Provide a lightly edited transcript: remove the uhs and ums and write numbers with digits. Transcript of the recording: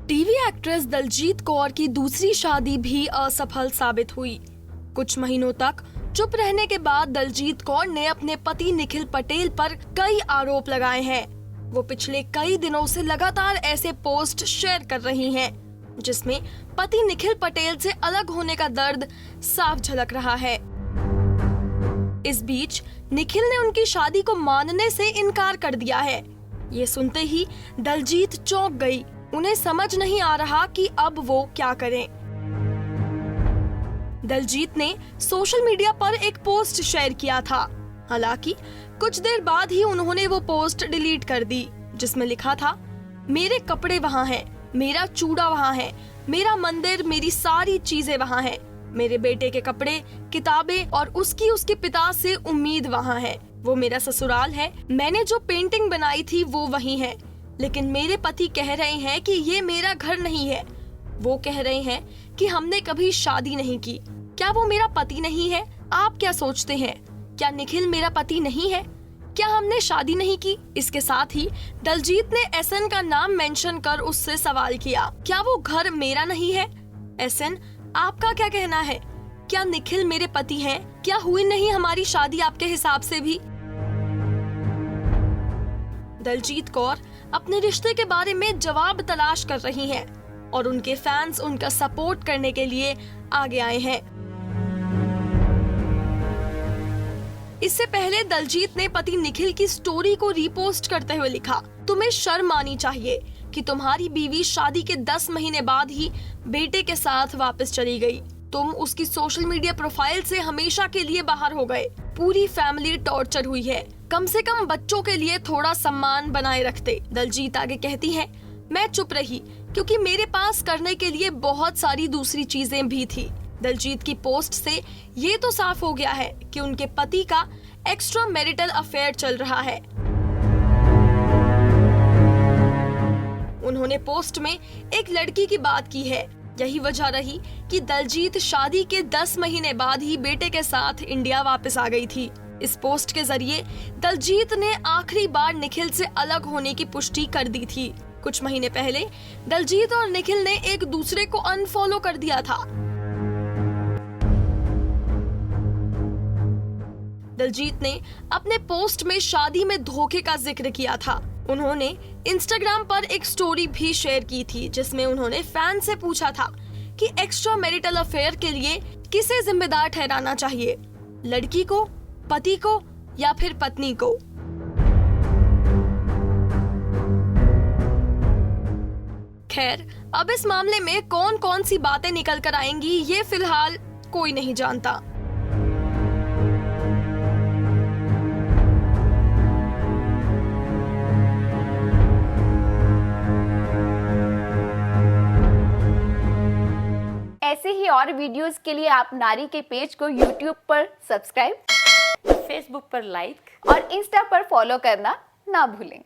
TV actress Daljit Kaur की दूसरी शादी भी असफल साबित हुई। कुछ महीनों तक चुप रहने के बाद दलजीत कौर ने अपने पति निखिल पटेल पर कई आरोप लगाए हैं। वो पिछले कई दिनों से लगातार ऐसे पोस्ट शेयर कर रही हैं, जिसमें पति निखिल पटेल से अलग होने का दर्द साफ झलक रहा है। इस बीच निखिल ने उनकी शादी को मानने से इनकार कर दिया है। ये सुनते ही दलजीत चौंक गई। उन्हें समझ नहीं आ रहा कि अब वो क्या करें। दलजीत ने सोशल मीडिया पर एक पोस्ट शेयर किया था। हालांकि कुछ देर बाद ही उन्होंने वो पोस्ट डिलीट कर दी, जिसमें लिखा था, मेरे कपड़े वहाँ हैं, मेरा चूड़ा वहाँ है, मेरा मंदिर, मेरी सारी चीजें वहाँ हैं, मेरे बेटे के कपड़े, किताबें और उसके पिता से उम्मीद वहाँ है। वो मेरा ससुराल है, मैंने जो पेंटिंग बनाई थी वो वही है, लेकिन मेरे पति कह रहे हैं कि ये मेरा घर नहीं है। वो कह रहे हैं कि हमने कभी शादी नहीं की। क्या वो मेरा पति नहीं है? आप क्या सोचते हैं? क्या निखिल मेरा पति नहीं है? क्या हमने शादी नहीं की? इसके साथ ही दलजीत ने एसएन का नाम मेंशन कर उससे सवाल किया, क्या वो घर मेरा नहीं है? एसएन, आपका क्या कहना है? क्या निखिल मेरे पति हैं? क्या हुई नहीं हमारी शादी आपके हिसाब से भी? दलजीत कौर अपने रिश्ते के बारे में जवाब तलाश कर रही हैं और उनके फैंस उनका सपोर्ट करने के लिए आगे आए हैं। इससे पहले दलजीत ने पति निखिल की स्टोरी को रीपोस्ट करते हुए लिखा, तुम्हें शर्म आनी चाहिए कि तुम्हारी बीवी शादी के 10 महीने बाद ही बेटे के साथ वापस चली गई। तुम उसकी सोशल मीडिया प्रोफाइल से हमेशा के लिए बाहर हो गए। पूरी फैमिली टॉर्चर हुई है। कम से कम बच्चों के लिए थोड़ा सम्मान बनाए रखते। दलजीत आगे कहती है, मैं चुप रही क्योंकि मेरे पास करने के लिए बहुत सारी दूसरी चीजें भी थी। दलजीत की पोस्ट से ये तो साफ हो गया है कि उनके पति का एक्स्ट्रा मैरिटल अफेयर चल रहा है। उन्होंने पोस्ट में एक लड़की की बात की है। यही वजह रही कि दलजीत शादी के 10 महीने बाद ही बेटे के साथ इंडिया वापस आ गई थी। इस पोस्ट के जरिए दलजीत ने आखिरी बार निखिल से अलग होने की पुष्टि कर दी थी। कुछ महीने पहले दलजीत और निखिल ने एक दूसरे को अनफॉलो कर दिया था। दलजीत ने अपने पोस्ट में शादी में धोखे का जिक्र किया था। उन्होंने इंस्टाग्राम पर एक स्टोरी भी शेयर की थी, जिसमें उन्होंने फैन से पूछा था कि एक्स्ट्रा मैरिटल अफेयर के लिए किसे जिम्मेदार ठहराना चाहिए, लड़की को, पति को या फिर पत्नी को। खैर, अब इस मामले में कौन कौन सी बातें निकल कर आएंगी, ये फिलहाल कोई नहीं जानता। ऐसे ही और वीडियोस के लिए आप नारी के पेज को YouTube पर सब्सक्राइब, फेसबुक पर लाइक और इंस्टा पर फॉलो करना ना भूलें।